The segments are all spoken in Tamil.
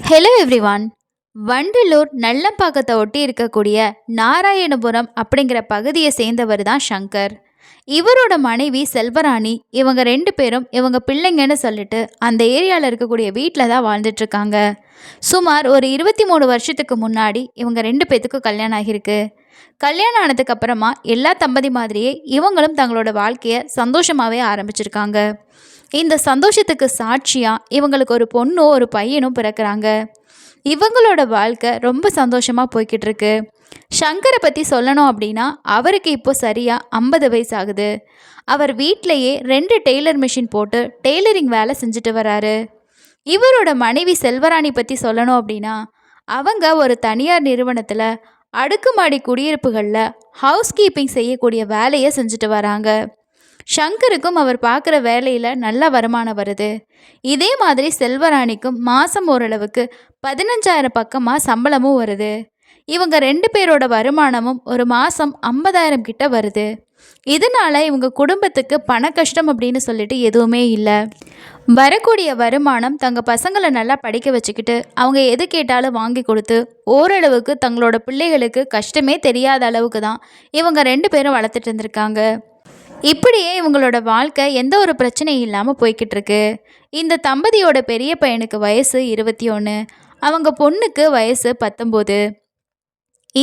Hello everyone. வண்டலூர் நல்லம்பாக்கத்தை ஒட்டி இருக்கக்கூடிய நாராயணபுரம் அப்படிங்கிற பகுதியை சேர்ந்தவர் தான் சங்கர். இவரோட மனைவி செல்வராணி. இவங்க ரெண்டு பேரும் இவங்க பிள்ளைங்கன்னு சொல்லிட்டு அந்த ஏரியாவில் இருக்கக்கூடிய வீட்டில் தான் வாழ்ந்துட்டுருக்காங்க. சுமார் ஒரு 23 வருஷத்துக்கு முன்னாடி இவங்க ரெண்டு பேத்துக்கும் கல்யாணம் ஆகியிருக்கு. கல்யாணம் ஆனதுக்கு அப்புறமா எல்லா தம்பதி மாதிரியே இவங்களும் தங்களோட வாழ்க்கையை சந்தோஷமாகவே ஆரம்பிச்சிருக்காங்க. இந்த சந்தோஷத்துக்கு சாட்சியாக இவங்களுக்கு ஒரு பொண்ணும் ஒரு பையனும் பிறக்கிறாங்க. இவங்களோட வாழ்க்கை ரொம்ப சந்தோஷமாக போய்கிட்டு இருக்கு. சங்கரை பற்றி சொல்லணும் அப்படின்னா அவருக்கு இப்போ சரியாக 50 வயசு ஆகுது. அவர் வீட்டிலையே 2 டெய்லர் மிஷின் போட்டு டெய்லரிங் வேலை செஞ்சுட்டு வராரு. இவரோட மனைவி செல்வராணி பற்றி சொல்லணும் அப்படின்னா அவங்க ஒரு தனியார் நிறுவனத்தில் அடுக்குமாடி குடியிருப்புகளில் ஹவுஸ் கீப்பிங் செய்யக்கூடிய வேலையை செஞ்சுட்டு வராங்க. ஷங்கருக்கும் அவர் பார்க்குற வேலையில் நல்ல வருமானம் வருது. இதே மாதிரி செல்வராணிக்கும் மாதம் ஓரளவுக்கு 15,000 பக்கமாக சம்பளமும் வருது. இவங்க ரெண்டு பேரோட வருமானமும் ஒரு மாதம் 50,000 கிட்ட வருது. இதனால இவங்க குடும்பத்துக்கு பண கஷ்டம் அப்படின்னு சொல்லிட்டு எதுவுமே இல்லை. வரக்கூடிய வருமானம் தங்க பசங்களை நல்லா படிக்க வச்சுக்கிட்டு அவங்க எது கேட்டாலும் வாங்கி கொடுத்து ஓரளவுக்கு தங்களோட பிள்ளைகளுக்கு கஷ்டமே தெரியாத அளவுக்கு தான் இவங்க ரெண்டு பேரும் வளர்த்துட்டு இருந்திருக்காங்க. இப்படியே இவங்களோட வாழ்க்கை எந்த ஒரு பிரச்சனையும் இல்லாமல் போய்கிட்டு இருக்கு. இந்த தம்பதியோட பெரிய பையனுக்கு வயசு 21, அவங்க பொண்ணுக்கு வயசு 19.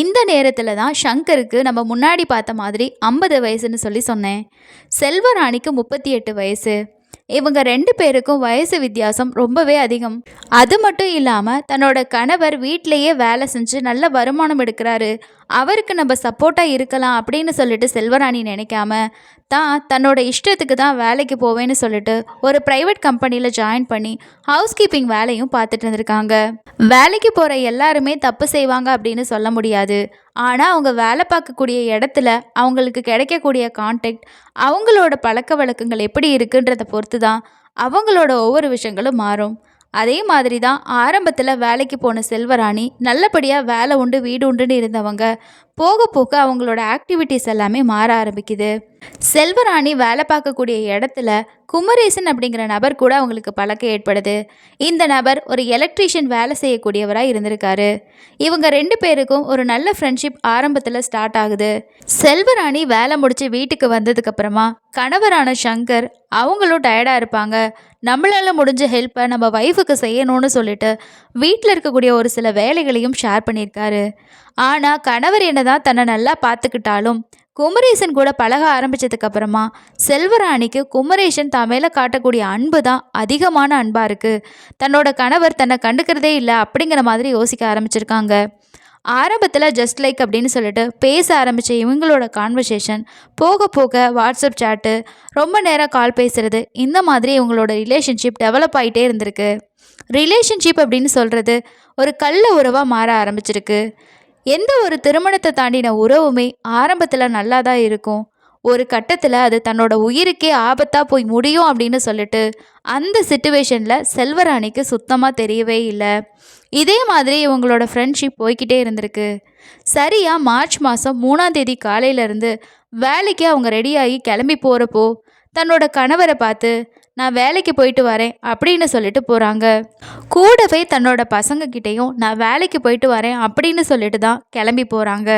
இந்த நேரத்தில் தான் ஷங்கருக்கு நம்ம முன்னாடி பார்த்த மாதிரி 50 வயசுன்னு சொல்லி சொன்னேன். செல்வராணிக்கு 38 வயசு. இவங்க ரெண்டு பேருக்கும் வயசு வித்தியாசம் ரொம்பவே அதிகம். அது மட்டும் இல்லாமல் தன்னோட கணவர் வீட்டிலையே வேலை செஞ்சு நல்ல வருமானம் எடுக்கிறாரு, அவருக்கு நம்ம சப்போர்ட்டாக இருக்கலாம் அப்படின்னு சொல்லிட்டு செல்வராணி நினைக்காம தன்னோட இஷ்டத்துக்கு தான் வேலைக்கு போவேன்னு சொல்லிட்டு ஒரு ப்ரைவேட் கம்பெனியில் ஜாயின் பண்ணி ஹவுஸ் கீப்பிங் வேலையும் பார்த்துட்டு இருந்திருக்காங்க. வேலைக்கு போகிற எல்லாருமே தப்பு செய்வாங்க அப்படின்னு சொல்ல முடியாது. ஆனால் அவங்க வேலை பார்க்கக்கூடிய இடத்துல அவங்களுக்கு கிடைக்கக்கூடிய கான்டாக்ட், அவங்களோட பழக்க வழக்கங்கள் எப்படி இருக்குன்றதை பொறுத்து தான் அவங்களோட ஒவ்வொரு விஷயங்களும் மாறும். அதே மாதிரி தான் ஆரம்பத்தில் வேலைக்கு போன செல்வராணி நல்லபடியாக வேலை உண்டு வீடு உண்டுன்னு இருந்தவங்க போக போக அவங்களோட ஆக்டிவிட்டீஸ் எல்லாமே மாற ஆரம்பிக்குது. செல்வராணி வேலை பார்க்கக்கூடிய இடத்துல குமரேசன் அப்படிங்கிற நபர் கூட அவங்களுக்கு பழக்கம் ஏற்படுது. இந்த நபர் ஒரு எலக்ட்ரீஷியன் வேலை செய்யக்கூடியவராக இருந்திருக்காரு. இவங்க ரெண்டு பேருக்கும் ஒரு நல்ல ஃப்ரெண்ட்ஷிப் ஆரம்பத்தில் ஸ்டார்ட் ஆகுது. செல்வராணி வேலை முடித்து வீட்டுக்கு வந்ததுக்கப்புறமா கணவரான சங்கர் அவங்களும் டயர்டாக இருப்பாங்க. நம்மளால் முடிஞ்ச ஹெல்ப்பை நம்ம ஒய்ஃபுக்கு செய்யணும்னு சொல்லிட்டு வீட்டில் இருக்கக்கூடிய ஒரு சில வேலைகளையும் ஷேர் பண்ணியிருக்காரு. ஆனால் கணவர் என்னதான் தன்னை நல்லா பார்த்துக்கிட்டாலும் குமரேசன் கூட பழக ஆரம்பித்ததுக்கப்புறமா செல்வராணிக்கு குமரேசன் தான் மேலே காட்டக்கூடிய அன்பு தான் அதிகமான அன்பாக இருக்குது. தன்னோட கணவர் தன்னை கண்டுக்கிறதே இல்லை அப்படிங்கிற மாதிரி யோசிக்க ஆரம்பிச்சிருக்காங்க. ஆரம்பத்தில் ஜஸ்ட் லைக் அப்படின்னு சொல்லிட்டு பேச ஆரம்பித்த இவங்களோட கான்வர்சேஷன் போக போக வாட்ஸ்அப் சாட்டு, ரொம்ப நேரம் கால் பேசுகிறது, இந்த மாதிரி இவங்களோட ரிலேஷன்ஷிப் டெவலப் ஆகிட்டே இருந்திருக்கு. ரிலேஷன்ஷிப் அப்படின்னு சொல்கிறது ஒரு கள்ள உறவாக மாற ஆரம்பிச்சிருக்கு. எந்த ஒரு திருமணத்தை தாண்டின உறவுமே ஆரம்பத்தில் நல்லா தான் இருக்கும். ஒரு கட்டத்தில் அது தன்னோட உயிருக்கே ஆபத்தாக போய் முடியும் அப்படின்னு சொல்லிட்டு அந்த சிச்சுவேஷனில் செல்வராணிக்கு சுத்தமாக தெரியவே இல்லை. இதே மாதிரி இவங்களோட ஃப்ரெண்ட்ஷிப் போய்கிட்டே இருந்திருக்கு. சரியாக மார்ச் மாதம் 3ஆம் தேதி காலையிலேருந்து வேலைக்கு அவங்க ரெடியாகி கிளம்பி போகிறப்போ தன்னோட கணவரை பார்த்து நான் வேலைக்கு போயிட்டு வரேன் அப்படின்னு சொல்லிட்டு போகிறாங்க. கூடவே தன்னோட பசங்கக்கிட்டேயும் நான் வேலைக்கு போயிட்டு வரேன் அப்படின்னு சொல்லிட்டு தான் கிளம்பி போகிறாங்க.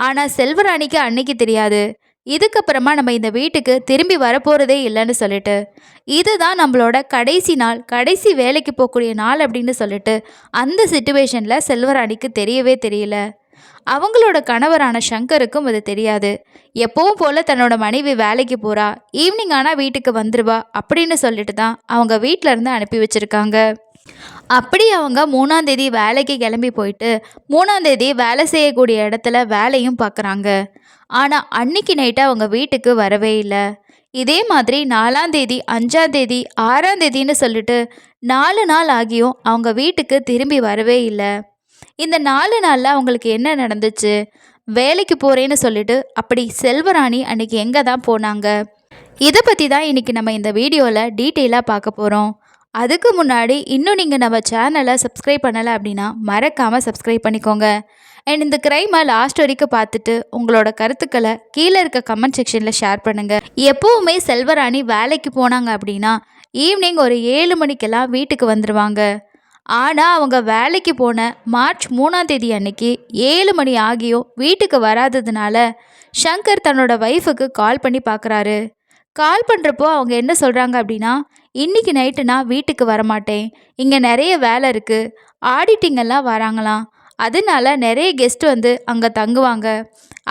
ஆனால் செல்வராணிக்கு அன்னைக்கு தெரியாது இதுக்கப்புறமா நம்ம இந்த வீட்டுக்கு திரும்பி வரப்போகிறதே இல்லைன்னு சொல்லிட்டு. இதுதான் நம்மளோட கடைசி நாள், கடைசி வேலைக்கு போகக்கூடிய நாள் அப்படின்னு சொல்லிட்டு அந்த சிச்சுவேஷனில் செல்வராணிக்கு தெரியவே தெரியல. அவங்களோட கணவரான சங்கருக்கும் அது தெரியாது. எப்பவும் போல் தன்னோட மனைவி வேலைக்கு போகிறா, ஈவினிங் ஆனால் வீட்டுக்கு வந்துடுவா அப்படின்னு சொல்லிட்டு தான் அவங்க வீட்டிலேருந்து அனுப்பி வச்சுருக்காங்க. அப்படி அவங்க 3ஆம் தேதி வேலைக்கு கிளம்பி போயிட்டு 3ஆம் தேதி வேலை செய்யக்கூடிய இடத்துல வேலையும் பார்க்குறாங்க. ஆனால் அன்னைக்கு நைட்டு அவங்க வீட்டுக்கு வரவே இல்லை. இதே மாதிரி 4ஆம் தேதி 5ஆம் தேதி 6ஆம் தேதின்னு சொல்லிட்டு 4 நாள் ஆகியும் அவங்க வீட்டுக்கு திரும்பி வரவே இல்லை. இந்த 4 நாளில் அவங்களுக்கு என்ன நடந்துச்சு, வேலைக்கு போகிறேன்னு சொல்லிட்டு அப்படி செல்வராணி அன்றைக்கி எங்கே தான் போனாங்க, இதை பற்றி தான் இன்றைக்கி நம்ம இந்த வீடியோவில் டீட்டெயிலாக பார்க்க போகிறோம். அதுக்கு முன்னாடி இன்னும் நீங்கள் நம்ம சேனலை சப்ஸ்கிரைப் பண்ணலை அப்படின்னா மறக்காமல் சப்ஸ்கிரைப் பண்ணிக்கோங்க. அண்ட் இந்த க்ரைமை லாஸ்ட் வரைக்கும் பார்த்துட்டு உங்களோட கருத்துக்களை கீழே இருக்க கமெண்ட் செக்ஷனில் ஷேர் பண்ணுங்கள். எப்போவுமே செல்வராணி வேலைக்கு போனாங்க அப்படின்னா ஈவினிங் ஒரு 7 மணிக்கெல்லாம் வீட்டுக்கு வந்துடுவாங்க. ஆனால் அவங்க வேலைக்கு போன மார்ச் 3ஆம் தேதி அன்னைக்கு 7 மணி ஆகியும் வீட்டுக்கு வராததுனால ஷங்கர் தன்னோட ஒய்ஃபுக்கு கால் பண்ணி பார்க்குறாரு. கால் பண்ணுறப்போ அவங்க என்ன சொல்கிறாங்க அப்படின்னா, இன்னைக்கு நைட்டு நான் வீட்டுக்கு வரமாட்டேன், இங்கே நிறைய வேலை இருக்குது, ஆடிட்டிங் எல்லாம் வராங்களாம், அதனால நிறைய கெஸ்ட் வந்து அங்கே தங்குவாங்க,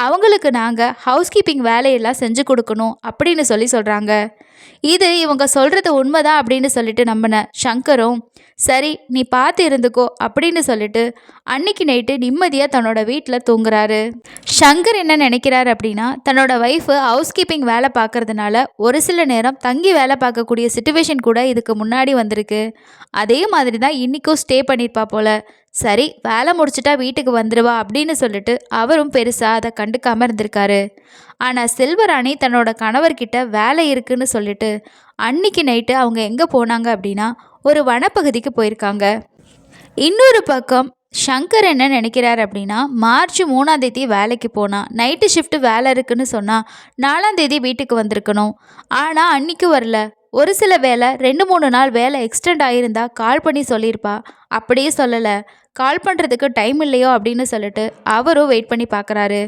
அவங்களுக்கு நாங்கள் ஹவுஸ் கீப்பிங் வேலையெல்லாம் செஞ்சு கொடுக்கணும் அப்படின்னு சொல்கிறாங்க. இது இவங்க சொல்கிறது உண்மைதான் அப்படின்னு சொல்லிட்டு நம்பின ஷங்கரும், சரி நீ பார்த்து இருந்துக்கோ அப்படின்னு சொல்லிட்டு அன்னைக்கு நைட்டு நிம்மதியாக தன்னோட வீட்டில் தூங்குறாரு. ஷங்கர் என்ன நினைக்கிறாரு அப்படின்னா, தன்னோட ஒய்ஃபு ஹவுஸ் கீப்பிங் வேலை பார்க்கறதுனால ஒரு சில நேரம் தங்கி வேலை பார்க்கக்கூடிய சுச்சுவேஷன் கூட இதுக்கு முன்னாடி வந்திருக்கு, அதே மாதிரி தான் இன்றைக்கும் ஸ்டே பண்ணியிருப்பா போல, சரி வேலை முடிச்சுட்டா வீட்டுக்கு வந்துடுவா அப்படின்னு சொல்லிட்டு அவரும் பெருசாக அதை கண்டுக்காமல் இருந்திருக்காரு. ஆனால் செல்வராணி தன்னோட கணவர்கிட்ட வேலை இருக்குன்னு சொல்லிட்டு அன்னைக்கு நைட்டு அவங்க எங்கே போனாங்க அப்படின்னா ஒரு வனப்பகுதிக்கு போயிருக்காங்க. இன்னொரு பக்கம் ஷங்கர் என்ன நினைக்கிறார் அப்படின்னா, மார்ச் 3ஆம் தேதி வேலைக்கு போனால் நைட்டு ஷிஃப்ட் வேலை இருக்குன்னு சொன்னால் 4ஆம் தேதி வீட்டுக்கு வந்திருக்கணும், ஆனால் அன்றைக்கி வரல, ஒரு சில வேலை 2-3 நாள் வேலை எக்ஸ்டெண்ட் ஆகியிருந்தா கால் பண்ணி சொல்லியிருப்பா, அப்படியே சொல்லலை, கால் பண்ணுறதுக்கு டைம் இல்லையோ அப்படின்னு சொல்லிட்டு அவரும் வெயிட் பண்ணி பார்க்குறாரு.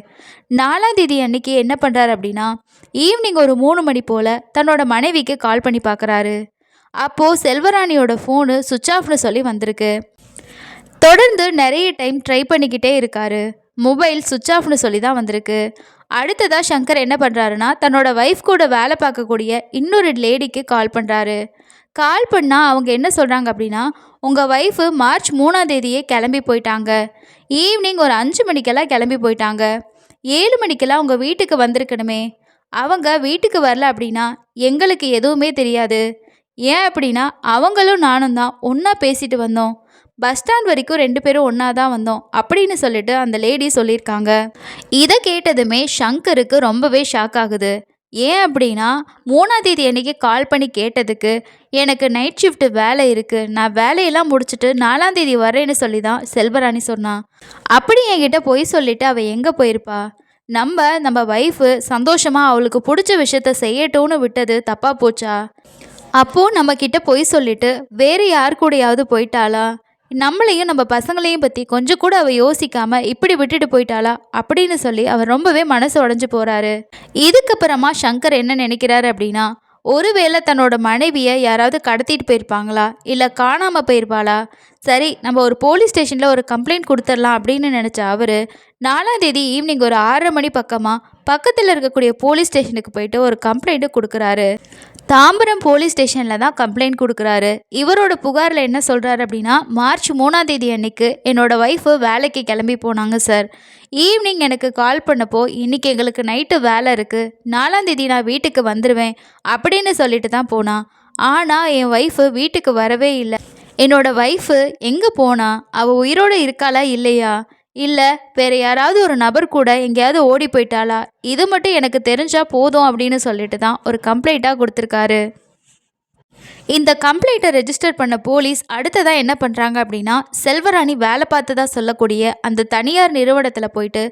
4ஆம் தேதி அன்னைக்கு என்ன பண்ணுறாரு அப்படின்னா, ஈவினிங் ஒரு 3 மணி போல் தன்னோட மனைவிக்கு கால் பண்ணி பார்க்குறாரு. அப்போது செல்வராணியோட ஃபோனு சுவிட்ச் ஆஃப்னு சொல்லி வந்திருக்கு. தொடர்ந்து நிறைய டைம் ட்ரை பண்ணிக்கிட்டே இருக்காரு, மொபைல் சுவிட்ச் ஆஃப்னு சொல்லி தான் வந்திருக்கு. அடுத்ததாக ஷங்கர் என்ன பண்ணுறாருன்னா, தன்னோட ஒய்ஃப் கூட வேலை பார்க்கக்கூடிய இன்னொரு லேடிக்கு கால் பண்ணுறாரு. கால் பண்ணால் அவங்க என்ன சொல்கிறாங்க அப்படின்னா, உங்கள் ஒய்ஃபு மார்ச் 3ஆம் தேதியே கிளம்பி போயிட்டாங்க, ஈவினிங் ஒரு 5 மணிக்கெல்லாம் கிளம்பி போயிட்டாங்க, 7 மணிக்கெல்லாம் உங்கள் வீட்டுக்கு வந்திருக்கணுமே, அவங்க வீட்டுக்கு வரல அப்படின்னா எங்களுக்கு எதுவுமே தெரியாது, ஏன் அப்படின்னா அவங்களும் நானும் தான் ஒன்றா பேசிட்டு வந்தோம், பஸ் ஸ்டாண்ட் வரைக்கும் 2 பேரும் ஒன்றா தான் வந்தோம் அப்படின்னு சொல்லிட்டு அந்த லேடி சொல்லியிருக்காங்க. இதை கேட்டதுமே ஷங்கருக்கு ரொம்பவே ஷாக் ஆகுது. ஏன் அப்படின்னா 3ஆம் தேதி அன்றைக்கி கால் பண்ணி கேட்டதுக்கு எனக்கு நைட் ஷிஃப்ட் வேலை இருக்குது, நான் வேலையெல்லாம் முடிச்சுட்டு 4ஆம் தேதி வரேன்னு சொல்லி தான் செல்வராணி சொன்னான். அப்படி என்கிட்ட போய் சொல்லிவிட்டு அவள் எங்கே போயிருப்பா, நம்ம ஒய்ஃபு சந்தோஷமாக அவளுக்கு பிடிச்ச விஷயத்த செய்யட்டும்னு விட்டது தப்பாக போச்சா, அப்போது நம்மக்கிட்ட பொய் சொல்லிட்டு வேறு யார் கூடயாவது போயிட்டாளா, நம்மளையும் நம்ம பசங்களையும் பற்றி கொஞ்சம் கூட அவள் யோசிக்காமல் இப்படி விட்டுட்டு போயிட்டாளா அப்படின்னு சொல்லி அவர் ரொம்பவே மனசு உடஞ்சி போகிறாரு. இதுக்கப்புறமா ஷங்கர் என்ன நினைக்கிறாரு அப்படின்னா, ஒருவேளை தன்னோட மனைவியை யாராவது கடத்திட்டு போயிருப்பாங்களா, இல்லை காணாமல் போயிருப்பாளா, சரி நம்ம ஒரு போலீஸ் ஸ்டேஷனில் ஒரு கம்ப்ளைண்ட் கொடுத்துடலாம் அப்படின்னு நினச்ச அவர் 4ஆம் தேதி ஈவினிங் ஒரு 6:30 மணி பக்கமாக பக்கத்தில் இருக்கக்கூடிய போலீஸ் ஸ்டேஷனுக்கு போயிட்டு ஒரு கம்ப்ளைண்ட்டு கொடுக்குறாரு. தாம்பரம் போலீஸ் ஸ்டேஷனில் தான் கம்ப்ளைண்ட் கொடுக்குறாரு. இவரோட புகாரில் என்ன சொல்கிறாரு அப்படின்னா, மார்ச் 3ஆம் தேதி அன்னைக்கு என்னோடய ஒய்ஃபு வேலைக்கு கிளம்பி போனாங்க சார், ஈவினிங் எனக்கு கால் பண்ணப்போ இன்றைக்கி எங்களுக்கு நைட்டு வேலை இருக்குது, 4ஆம் தேதி நான் வீட்டுக்கு வந்துடுவேன் அப்படின்னு சொல்லிட்டு தான் போனான், ஆனால் என் ஒய்ஃபு வீட்டுக்கு வரவே இல்லை, என்னோட ஒய்ஃபு எங்கே போனா, அவள் உயிரோடு இருக்காளா இல்லையா, இல்லை வேறு யாராவது ஒரு நபர் கூட எங்கேயாவது ஓடி போயிட்டாளா, இது மட்டும் எனக்கு தெரிஞ்சால் போதும் அப்படின்னு சொல்லிட்டு தான் ஒரு கம்ப்ளைண்ட்டாக கொடுத்துருக்காரு. இந்த கம்ப்ளைண்ட்டை ரெஜிஸ்டர் பண்ண போலீஸ் அடுத்ததாக என்ன பண்ணுறாங்க அப்படின்னா, செல்வராணி வேலை பார்த்ததா சொல்லக்கூடிய அந்த தனியார் நிறுவனத்தில் போயிட்டு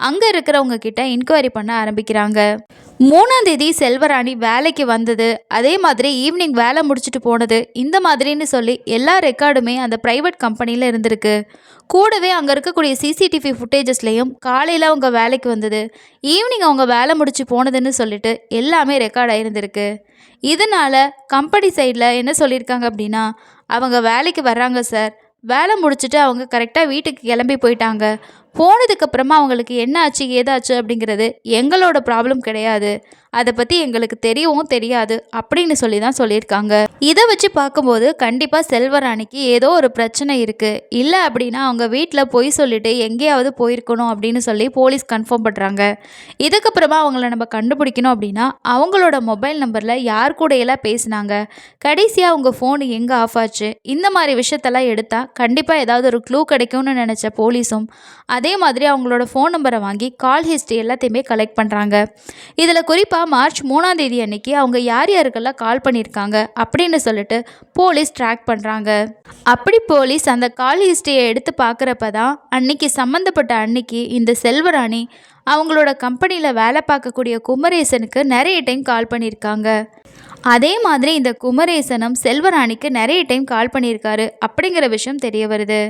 அங்கே இருக்கிறவங்க கிட்ட என்கொயரி பண்ண ஆரம்பிக்கிறாங்க. 3ஆம் தேதி செல்வராணி வேலைக்கு வந்தது, அதே மாதிரி ஈவினிங் வேலை முடிச்சுட்டு போனது, இந்த மாதிரின்னு சொல்லி எல்லா ரெக்கார்டுமே அந்த ப்ரைவேட் கம்பெனியில் இருந்திருக்கு. கூடவே அங்கே இருக்கக்கூடிய சிசிடிவி ஃபுட்டேஜஸ்லேயும் காலையில் அவங்க வேலைக்கு வந்தது, ஈவினிங் அவங்க வேலை முடிச்சு போனதுன்னு சொல்லிட்டு எல்லாமே ரெக்கார்ட் ஆகிருந்திருக்கு. இதனால் கம்பெனி சைடில் என்ன சொல்லியிருக்காங்க அப்படின்னா, அவங்க வேலைக்கு வர்றாங்க சார், வேலை முடிச்சுட்டு அவங்க கரெக்டாக வீட்டுக்கு கிளம்பி போயிட்டாங்க, போனதுக்கப்புறமா அவங்களுக்கு என்ன ஆச்சு ஏதாச்சு அப்படிங்கிறது எங்களோட ப்ராப்ளம் கிடையாது, அதை பற்றி எங்களுக்கு தெரியவும் தெரியாது அப்படின்னு சொல்லி தான் சொல்லியிருக்காங்க. இதை வச்சு பார்க்கும்போது கண்டிப்பாக செல்வராணிக்கு ஏதோ ஒரு பிரச்சனை இருக்குது, இல்லை அப்படின்னா அவங்க வீட்டில் பொய் சொல்லிட்டு எங்கேயாவது போயிருக்கணும் அப்படின்னு சொல்லி போலீஸ் கன்ஃபார்ம் பண்ணுறாங்க. இதுக்கப்புறமா அவங்கள நம்ம கண்டுபிடிக்கணும் அப்படின்னா அவங்களோட மொபைல் நம்பரில் யார் கூட எல்லாம் பேசினாங்க, கடைசியாக அவங்க ஃபோனு எங்கே ஆஃப் ஆச்சு, இந்த மாதிரி விஷயத்தெல்லாம் எடுத்தால் கண்டிப்பாக ஏதாவது ஒரு க்ளூ கிடைக்கும்னு நினச்ச போலீஸும் அதே மாதிரி அவங்களோட ஃபோன் நம்பரை வாங்கி கால் ஹிஸ்ட்ரி எல்லாத்தையுமே கலெக்ட் பண்ணுறாங்க. இதில் குறிப்பாக மார்ச் 3ஆம் தேதி அன்னைக்கு அவங்க யார் யாருக்கெல்லாம் கால் பண்ணியிருக்காங்க அப்படின்னு சொல்லிட்டு போலீஸ் ட்ராக் பண்ணுறாங்க. அப்படி போலீஸ் அந்த கால் ஹிஸ்ட்ரியை எடுத்து பார்க்குறப்ப தான் அன்னைக்கு சம்மந்தப்பட்ட அன்னைக்கு இந்த செல்வராணி அவங்களோட கம்பெனியில் வேலை பார்க்கக்கூடிய குமரேசனுக்கு நிறைய டைம் கால் பண்ணியிருக்காங்க. அதே மாதிரி இந்த குமரேசனும் செல்வராணிக்கு நிறைய டைம் கால் பண்ணியிருக்காரு அப்படிங்கிற விஷயம் தெரிய வருது.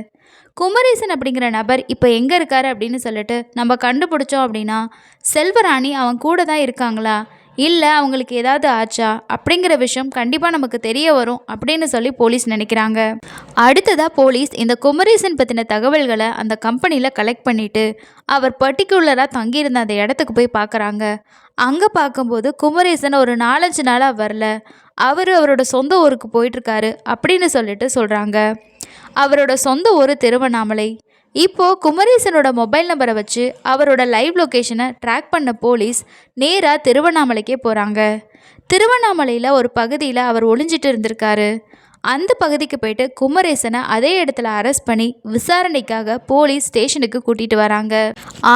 குமரேசன் அப்படிங்கிற நபர் இப்போ எங்கே இருக்காரு அப்படின்னு சொல்லிட்டு நம்ம கண்டுபிடிச்சோம் அப்படின்னா, செல்வராணி அவன் கூட தான் இருக்காங்களா, இல்லை அவங்களுக்கு ஏதாவது ஆச்சா அப்படிங்கிற விஷயம் கண்டிப்பாக நமக்கு தெரிய வரும் அப்படின்னு சொல்லி போலீஸ் நினைக்கிறாங்க. அடுத்ததாக போலீஸ் இந்த குமரேசன் பற்றின தகவல்களை அந்த கம்பெனியில் கலெக்ட் பண்ணிவிட்டு அவர் பர்டிகுலராக தங்கியிருந்த அந்த இடத்துக்கு போய் பார்க்குறாங்க. அங்கே பார்க்கும்போது குமரேசன் ஒரு 4-5 நாளாக வரல, அவரோட சொந்த ஊருக்கு போயிட்டுருக்காரு அப்படின்னு சொல்லிட்டு சொல்கிறாங்க. அவரோட சொந்த ஊர் திருவண்ணாமலை. இப்போது குமரேசனோட மொபைல் நம்பரை வச்சு அவரோட லைவ் லொக்கேஷனை ட்ராக் பண்ண போலீஸ் நேராக திருவண்ணாமலைக்கே போகிறாங்க. திருவண்ணாமலையில் ஒரு பகுதியில் அவர் ஒளிஞ்சிட்டு இருந்திருக்காரு. அந்த பகுதிக்கு போயிட்டு குமரேசனை அதே இடத்துல அரெஸ்ட் பண்ணி விசாரணைக்காக போலீஸ் ஸ்டேஷனுக்கு கூட்டிகிட்டு வராங்க.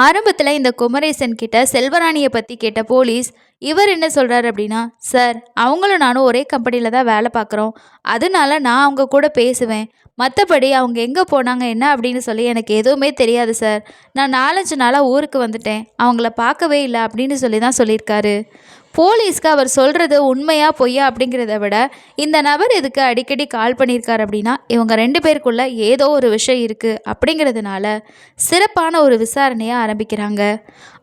ஆரம்பத்தில் இந்த குமரேசன் கிட்ட செல்வராணியை பற்றி கேட்ட போலீஸ் இவர் என்ன சொல்கிறார் அப்படின்னா, சார் அவங்களும் நானும் ஒரே கம்பெனியில் தான் வேலை பார்க்குறோம், அதனால நான் அவங்க கூட பேசுவேன், மற்றபடி அவங்க எங்கே போனாங்க என்ன அப்படின்னு சொல்லி எனக்கு எதுவுமே தெரியாது சார், நான் 4-5 நாளாக ஊருக்கு வந்துட்டேன், அவங்கள பார்க்கவே இல்லை அப்படின்னு சொல்லி தான் சொல்லியிருக்காரு. போலீஸ்க்கு அவர் சொல்கிறது உண்மையா பொய்யா அப்படிங்கிறத விட இந்த நபர் எதுக்கு அடிக்கடி கால் பண்ணியிருக்காரு அப்படின்னா, இவங்க 2 பேருக்குள்ளே ஏதோ ஒரு விஷயம் இருக்குது அப்படிங்கிறதுனால சிறப்பான ஒரு விசாரணையை ஆரம்பிக்கிறாங்க.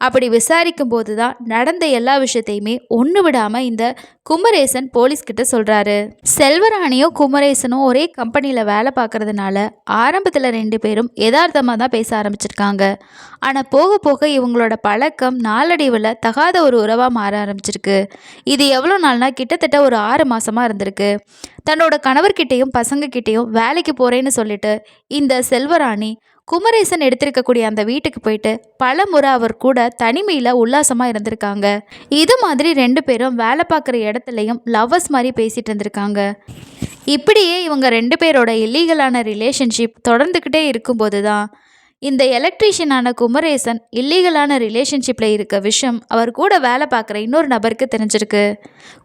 அப்படி விசாரிக்கும் போது தான் நடந்த எல்லா விஷயத்தையுமே ஒன்று விடாமல் இந்த குமரேசன் போலீஸ்கிட்ட சொல்கிறாரு. செல்வராணியும் குமரேசனும் ஒரே கம்பெனியில் வேலை பார்க்கறதுனால ஆரம்பத்தில் 2 பேரும் யதார்த்தமாக தான் பேச ஆரம்பிச்சிருக்காங்க. ஆனால் போக போக இவங்களோட பழக்கம் நாளடைவில் தகாத ஒரு உறவாக மாற ஆரம்பிச்சிருக்கு. இது எவ்வளோ நாள்னா கிட்டத்தட்ட ஒரு 6 மாதமாக இருந்திருக்கு. தன்னோட கணவர்கிட்டையும் பசங்கக்கிட்டையும் வேலைக்கு போகிறேன்னு சொல்லிட்டு இந்த செல்வராணி குமரேசன் எடுத்திருக்கக்கூடிய அந்த வீட்டுக்கு போயிட்டு பல முறை அவர் கூட தனிமையில் உல்லாசமாக இருந்திருக்காங்க. இது மாதிரி 2 பேரும் வேலை பார்க்குற இடத்துலையும் லவ்வர்ஸ் மாதிரி பேசிகிட்டு இருந்திருக்காங்க. இப்படியே இவங்க 2 பேரோட இல்லீகலான ரிலேஷன்ஷிப் தொடர்ந்துக்கிட்டே இருக்கும்போது தான் இந்த எலக்ட்ரீஷியனான குமரேசன் இல்லீகலான ரிலேஷன்ஷிப்பில் இருக்க விஷயம் அவர் கூட வேலை பார்க்குற இன்னொரு நபருக்கு தெரிஞ்சிருக்கு.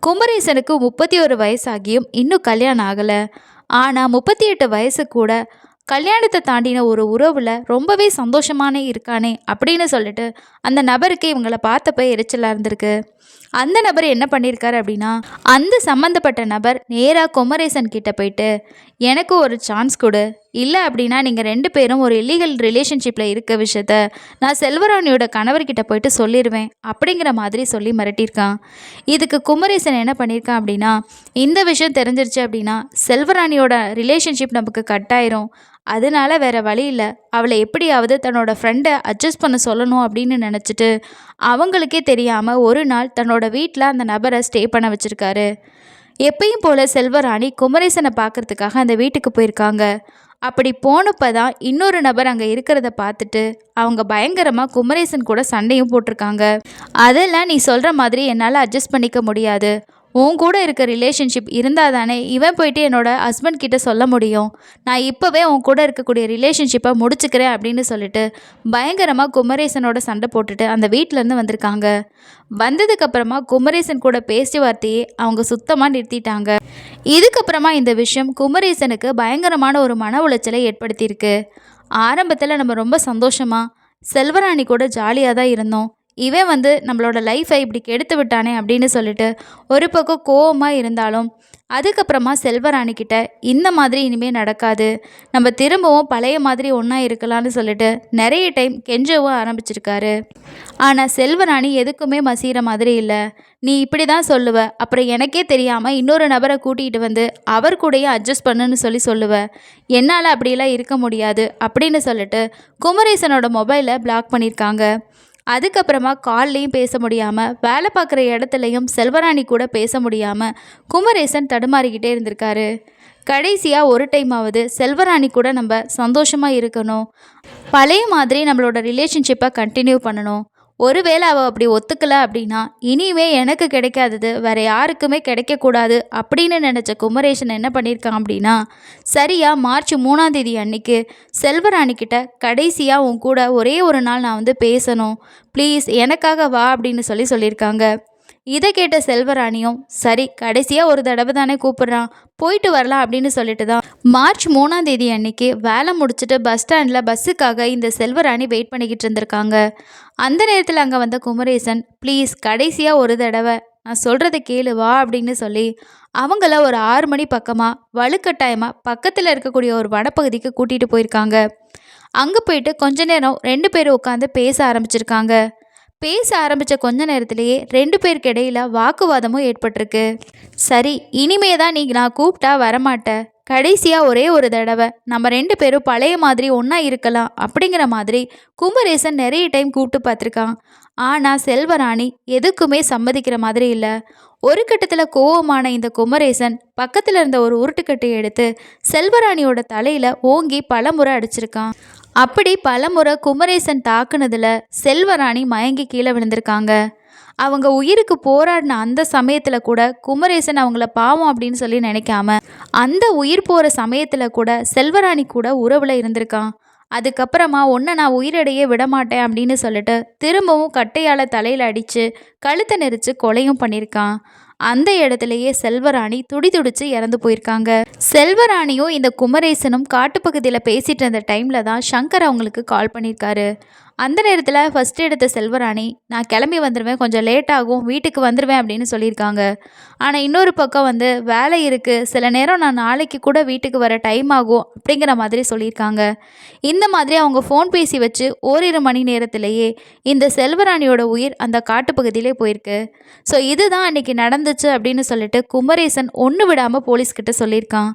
குமரேசனுக்கு 31 வயசாகியும் இன்னும் கல்யாணம் ஆகலை. ஆனால் 38 வயசு கூட கல்யாணத்தை தாண்டின ஒரு உறவில் ரொம்பவே சந்தோஷமான இருக்கானே அப்படின்னு சொல்லிட்டு அந்த நபருக்கு இவங்களை பார்த்தப்ப எரிச்சலாக இருந்திருக்கு. அந்த நபர் என்ன பண்ணியிருக்காரு அப்படின்னா, அந்த சம்மந்தப்பட்ட நபர் நேராக குமரேசன் கிட்ட போயிட்டு எனக்கு ஒரு சான்ஸ் கொடு, இல்லை அப்படின்னா நீங்கள் 2 பேரும் ஒரு இல்லீகல் ரிலேஷன்ஷிப்பில் இருக்க விஷயத்த நான் செல்வராணியோட கணவர்கிட்ட போயிட்டு சொல்லிடுவேன் அப்படிங்கிற மாதிரி சொல்லி மிரட்டியிருக்கான். இதுக்கு குமரேசன் என்ன பண்ணியிருக்கான் அப்படின்னா, இந்த விஷயம் தெரிஞ்சிருச்சு அப்படின்னா செல்வராணியோட ரிலேஷன்ஷிப் நமக்கு கட்டாயிரும், அதனால வேறு வழி இல்லை, அவளை எப்படியாவது தன்னோட ஃப்ரெண்டை அட்ஜஸ்ட் பண்ண சொல்லணும் அப்படின்னு நினச்சிட்டு அவங்களுக்கே தெரியாமல் ஒரு நாள் தன்னோட வீட்டில் அந்த நபரை ஸ்டே பண்ண வச்சுருக்காரு. எப்பயும் போல் செல்வராணி குமரேசனை பார்க்குறதுக்காக அந்த வீட்டுக்கு போயிருக்காங்க. அப்படி போனப்போ தான் இன்னொரு நபர் அங்கே இருக்கிறத பார்த்துட்டு அவங்க பயங்கரமாக குமரேசன் கூட சண்டையும் போட்டிருக்காங்க. அதெல்லாம் நீ சொல்கிற மாதிரி என்னால் அட்ஜஸ்ட் பண்ணிக்க முடியாது, உன் கூட இருக்க ரிலேஷன்ஷிப் இருந்தால் தானே இவன் போயிட்டு என்னோடய ஹஸ்பண்ட் கிட்ட சொல்ல முடியும், நான் இப்போவே உன் கூட இருக்கக்கூடிய ரிலேஷன்ஷிப்பை முடிச்சுக்கிறேன் அப்படின்னு சொல்லிட்டு பயங்கரமாக குமரேசனோட சண்டை போட்டுட்டு அந்த வீட்டிலேருந்து வந்திருக்காங்க. வந்ததுக்கப்புறமா குமரேசன் கூட பேசி வார்த்தையே அவங்க சுத்தமாக நிறுத்திட்டாங்க. இதுக்கப்புறமா இந்த விஷயம் குமரேசனுக்கு பயங்கரமான ஒரு மன உளைச்சலை ஏற்படுத்தியிருக்கு. ஆரம்பத்தில் நம்ம ரொம்ப சந்தோஷமாக செல்வராணி கூட ஜாலியாக தான் இருந்தோம், இவன் நம்மளோட லைஃப்பை இப்படி கெடுத்து விட்டானே அப்படின்னு சொல்லிட்டு ஒரு பக்கம் கோவமாக இருந்தாலும் அதுக்கப்புறமா செல்வராணிக்கிட்ட இந்த மாதிரி இனிமேல் நடக்காது, நம்ம திரும்பவும் பழைய மாதிரி ஒன்றா இருக்கலாம்னு சொல்லிட்டு நிறைய டைம் கெஞ்சவும் ஆரம்பிச்சிருக்காரு. ஆனால் செல்வராணி எதுக்குமே மசீர மாதிரி இல்லை. நீ இப்படி தான் சொல்லுவ, அப்புறம் எனக்கே தெரியாமல் இன்னொரு நபரை கூட்டிகிட்டு அவர் கூடயே அட்ஜஸ்ட் பண்ணுன்னு சொல்லுவ, என்னால் அப்படியெல்லாம் இருக்க முடியாது அப்படின்னு சொல்லிட்டு குமரேசனோட மொபைலை பிளாக் பண்ணியிருக்காங்க. அதுக்கப்புறமா கால்லையும் பேச முடியாமல் வேலை பார்க்குற இடத்துலையும் செல்வராணி கூட பேச முடியாமல் குமரேசன் தடுமாறிக்கிட்டே இருந்திருக்காரு. கடைசியாக ஒரு டைமாவது செல்வராணி கூட நம்ம சந்தோஷமாக இருக்கணும், பழைய மாதிரி நம்மளோட ரிலேஷன்ஷிப்பை கண்டினியூ பண்ணணும், ஒருவேளை அவள் அப்படி ஒத்துக்கலை அப்படின்னா இனிமே எனக்கு கிடைக்காதது வேறு யாருக்குமே கிடைக்கக்கூடாது அப்படின்னு நினச்ச குமரேசன் என்ன பண்ணியிருக்கான் அப்படின்னா, சரியாக மார்ச் 3ஆம் தேதி அன்னைக்கு செல்வராணிக்கிட்ட கடைசியாக உன் கூட ஒரே ஒரு நாள் நான் பேசணும், ப்ளீஸ் எனக்காக வா அப்படின்னு சொல்லியிருக்காங்க. இதை கேட்ட செல்வராணியும் சரி கடைசியாக ஒரு தடவை தானே கூப்பிடுறான், போயிட்டு வரலாம் அப்படின்னு சொல்லிட்டு தான் மார்ச் 3ஆம் தேதி அன்னைக்கு வேலை முடிச்சுட்டு பஸ் ஸ்டாண்டில் பஸ்ஸுக்காக இந்த செல்வராணி வெயிட் பண்ணிக்கிட்டு இருந்திருக்காங்க. அந்த நேரத்தில் அங்கே வந்த குமரேசன் ப்ளீஸ் கடைசியாக ஒரு தடவை நான் சொல்கிறத கேளு வா அப்படின்னு சொல்லி அவங்கள ஒரு 6 மணி பக்கமாக வலுக்கட்டாயமாக பக்கத்தில் இருக்கக்கூடிய ஒரு வனப்பகுதிக்கு கூட்டிகிட்டு போயிருக்காங்க. அங்கே போயிட்டு கொஞ்ச நேரம் 2 பேரும் உட்காந்து பேச ஆரம்பிச்சிருக்காங்க. பேச ஆரம்பித்த கொஞ்ச நேரத்திலேயே 2 பேருக்கு இடையில வாக்குவாதமும் ஏற்பட்டிருக்கு. சரி இனிமே தான் நான் கூப்பிட்டா வரமாட்டேன், கடைசியாக ஒரே ஒரு தடவை நம்ம 2 பேரும் பழைய மாதிரி ஒன்றா இருக்கலாம் அப்படிங்கிற மாதிரி குமரேசன் நிறைய டைம் கூப்பிட்டு பார்த்துருக்கான். ஆனால் செல்வராணி எதுக்குமே சம்மதிக்கிற மாதிரி இல்லை. ஒரு கட்டத்தில் கோவமான இந்த குமரேசன் பக்கத்தில் இருந்த ஒரு உருட்டுக்கட்டை எடுத்து செல்வராணியோட தலையில் ஓங்கி பலமுறை அடிச்சிருக்கான். அப்படி பலமுறை குமரேசன் தாக்குனதில் செல்வராணி மயங்கி கீழே விழுந்திருக்காங்க. அவங்க உயிருக்கு போராடின அந்த சமயத்தில் கூட குமரேசன் அவங்கள பாவம் அப்படின்னு சொல்லி நினைக்காம அந்த உயிர் போகிற சமயத்தில் கூட செல்வராணி கூட உறவில் இருந்திருக்கான். அதுக்கப்புறமா ஒன்றை நான் உயிரிடையே விடமாட்டேன் அப்படின்னு சொல்லிட்டு திரும்பவும் கட்டையால் தலையில் அடித்து கழுத்தை நெரிச்சு கொலையும் பண்ணியிருக்கான். அந்த இடத்துலையே செல்வராணி துடிதுடிச்சு இறந்து போயிருக்காங்க. செல்வராணியும் இந்த குமரேசனும் காட்டுப்பகுதியில் பேசிட்டு இருந்த டைமில் தான் சங்கர் அவங்களுக்கு கால் பண்ணியிருக்காரு. அந்த நேரத்தில் ஃபஸ்ட் எடுத்த செல்வராணி நான் கிளம்பி வந்துடுவேன், கொஞ்சம் லேட் ஆகும், வீட்டுக்கு வந்துடுவேன் அப்படின்னு சொல்லியிருக்காங்க. ஆனால் இன்னொரு பக்கம் வந்து வேலை இருக்குது, சில நேரம் நான் நாளைக்கு கூட வீட்டுக்கு வர டைம் ஆகும் அப்படிங்கிற மாதிரி சொல்லியிருக்காங்க. இந்த மாதிரி அவங்க ஃபோன் பேசி வச்சு ஓரிரு மணி நேரத்திலேயே இந்த செல்வராணியோட உயிர் அந்த காட்டுப்பகுதியிலே போயிருக்கு. ஸோ இதுதான் அன்றைக்கி நடந்துச்சு அப்படின்னு சொல்லிட்டு குமரேசன் ஒன்று விடாமல் போலீஸ்கிட்ட சொல்லியிருக்கான்.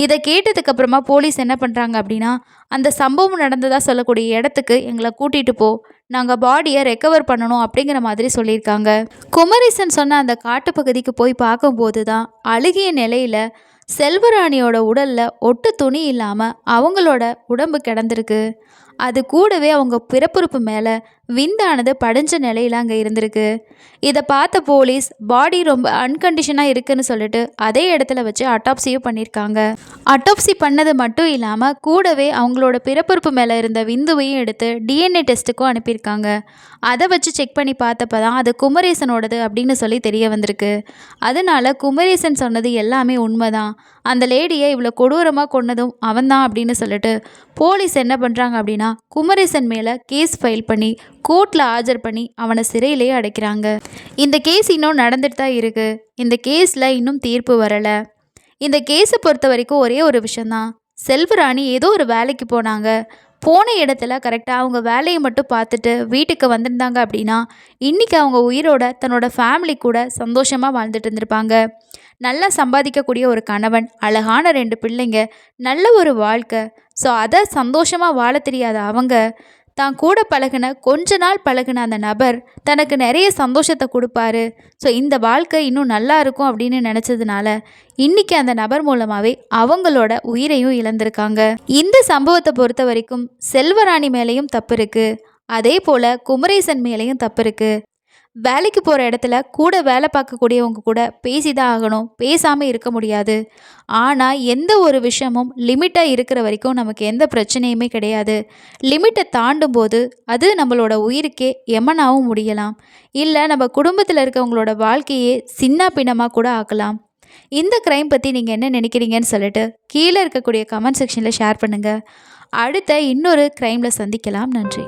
இதை கேட்டதுக்கப்புறமா போலீஸ் என்ன பண்ணுறாங்க அப்படின்னா அந்த சம்பவம் நடந்ததாக சொல்லக்கூடிய இடத்துக்கு எங்களை கூட்டிகிட்டு போ, நாங்கள் பாடியை ரெக்கவர் பண்ணணும் அப்படிங்கிற மாதிரி சொல்லியிருக்காங்க. குமரேசன் சொன்ன அந்த காட்டுப்பகுதிக்கு போய் பார்க்கும்போது தான் அழுகிய நிலையில் செல்வராணியோட உடலில் ஒட்டு துணி இல்லாமல் அவங்களோட உடம்பு கிடந்திருக்கு. அது கூடவே அவங்க பிறப்புறுப்பு மேலே விந்தானது படிஞ்ச நிலையில் அங்கே இருந்திருக்கு. இதை பார்த்த போலீஸ் பாடி ரொம்ப அன்கண்டிஷனாக இருக்குன்னு சொல்லிட்டு அதே இடத்துல வச்சு அட்டாப்சியும் பண்ணியிருக்காங்க. அட்டாப்சி பண்ணது மட்டும் இல்லாமல் கூடவே அவங்களோட பிறப்புறுப்பு மேலே இருந்த விந்துவையும் எடுத்து டிஎன்ஏ டெஸ்ட்டுக்கும் அனுப்பியிருக்காங்க. அதை வச்சு செக் பண்ணி பார்த்தப்ப தான் அது குமரேசனோடது அப்படின்னு சொல்லி தெரிய வந்திருக்கு. அதனால குமரேசன் சொன்னது எல்லாமே உண்மைதான், அந்த லேடியை இவ்வளோ கொடூரமாக கொன்னதும் அவன்தான் அப்படின்னு சொல்லிட்டு போலீஸ் என்ன பண்ணுறாங்க அப்படின்னா குமரேசன் மேலே கேஸ் ஃபைல் பண்ணி கோர்ட்டில் ஆஜர் பண்ணி அவனை சிறையிலேயே அடைக்கிறாங்க. இந்த கேஸ் இன்னும் நடந்துட்டு தான் இருக்குது. இந்த கேஸில் இன்னும் தீர்ப்பு வரலை. இந்த கேஸை பொறுத்த வரைக்கும் ஒரே ஒரு விஷயந்தான், செல்வராணி ஏதோ ஒரு வேலைக்கு போனாங்க, போன இடத்துல கரெக்டாக அவங்க வேலையை மட்டும் பார்த்துட்டு வீட்டுக்கு வந்திருந்தாங்க அப்படின்னா இன்றைக்கி அவங்க உயிரோட தன்னோட ஃபேமிலி கூட சந்தோஷமாக வாழ்ந்துட்டு இருந்திருப்பாங்க. நல்லா சம்பாதிக்கக்கூடிய ஒரு கணவன், அழகான 2 பிள்ளைங்க, நல்ல ஒரு வாழ்க்கை. ஸோ அதை சந்தோஷமாக வாழ தெரியாத அவங்க தான் கூட பழகின கொஞ்ச நாள் பழகின அந்த நபர் தனக்கு நிறைய சந்தோஷத்தை கொடுப்பாரு, ஸோ இந்த வாழ்க்கை இன்னும் நல்லா இருக்கும் அப்படின்னு நினச்சதுனால இன்றைக்கி அந்த நபர் மூலமாகவே அவங்களோட உயிரையும் இழந்திருக்காங்க. இந்த சம்பவத்தை பொறுத்த வரைக்கும் செல்வராணி மேலேயும் தப்பு இருக்குது, அதே போல் குமரேசன் மேலேயும் தப்பு இருக்குது. வேலைக்கு போகிற இடத்துல கூட வேலை பார்க்கக்கூடியவங்க கூட பேசி தான் ஆகணும், பேசாமல் இருக்க முடியாது. ஆனால் எந்த ஒரு விஷயமும் லிமிட்டாக இருக்கிற வரைக்கும் நமக்கு எந்த பிரச்சனையுமே கிடையாது. லிமிட்டை தாண்டும் போது அது நம்மளோட உயிருக்கே எமனாகவும் முடியலாம், இல்லை நம்ம குடும்பத்தில் இருக்கவங்களோட வாழ்க்கையே சின்ன பின்னமாக கூட ஆக்கலாம். இந்த க்ரைம் பற்றி நீங்கள் என்ன நினைக்கிறீங்கன்னு சொல்லிட்டு கீழே இருக்கக்கூடிய கமெண்ட் செக்ஷனில் ஷேர் பண்ணுங்கள். அடுத்த இன்னொரு க்ரைமில் சந்திக்கலாம். நன்றி.